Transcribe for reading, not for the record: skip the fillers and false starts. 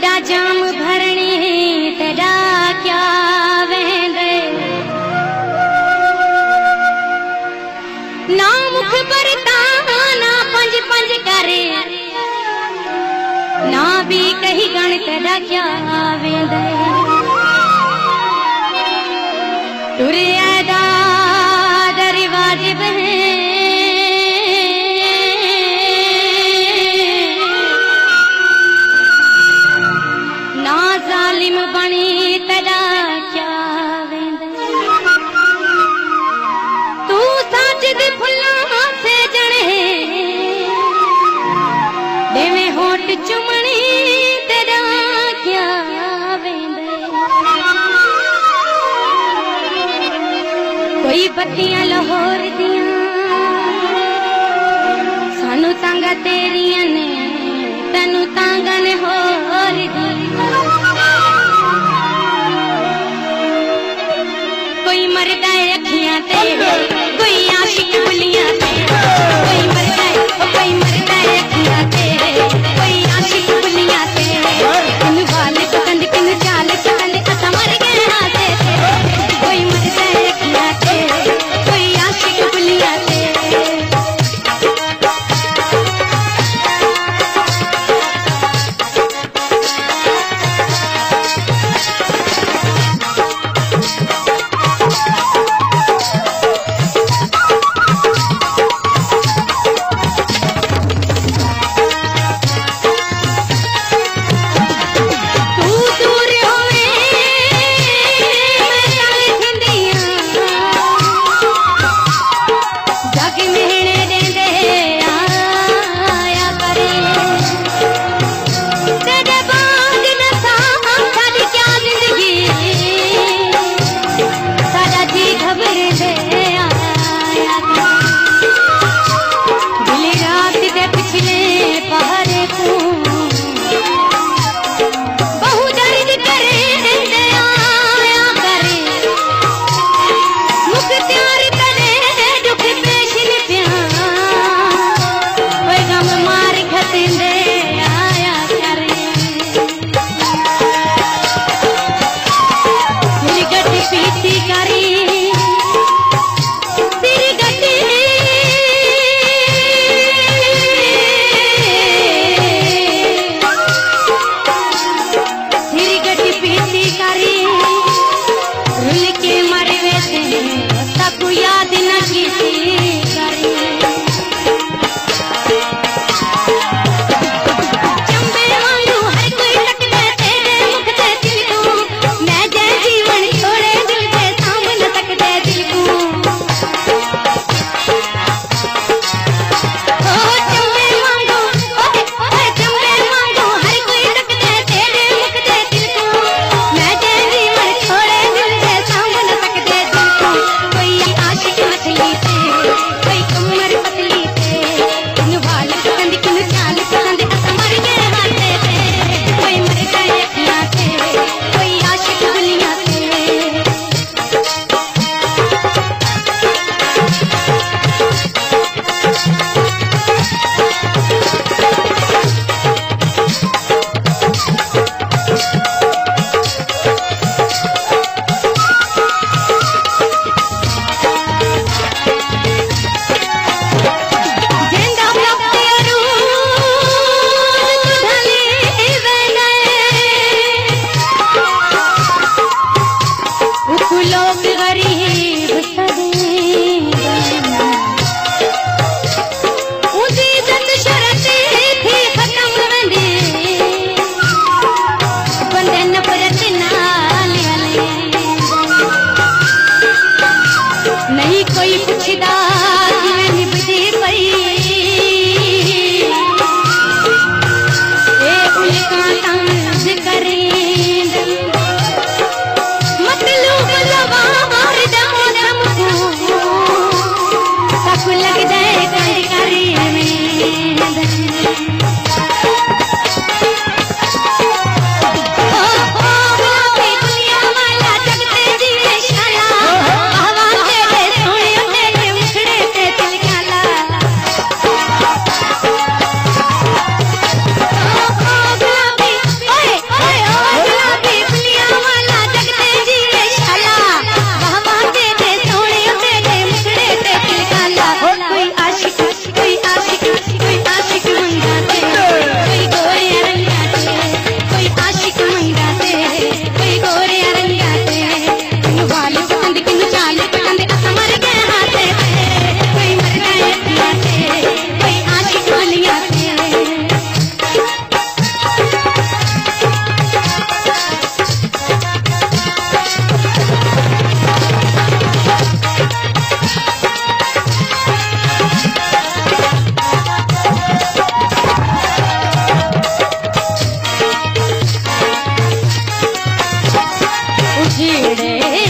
तेरा जाम भरणी तेरा क्या वेंदे ना मुख परता ना पंज पंज करे ना भी कही गण तेरा क्या वेंदे तुरे ऐदा दर वाजिब है ना जालिम बनी तेरा क्या वेंदे तू साजिद फुल्ला से जणे देवे होठ चुमणी तेरा क्या वेंदे कोई बत्तियां लाहौर दियां सानू तांगा तेरियां ने तैनू तांगा ने होर दी कोई मरदा है अखियां ते कोई आशिक बुलियां ते कोई मरदा है अखियां ते कोई आशिक बुलियां ते किनु वाल पसंद किनु चाल पसंद असा मर गए हाथे ते कोई मरदा है अखियां ते कोई आशिक बुलियां ते छेड़े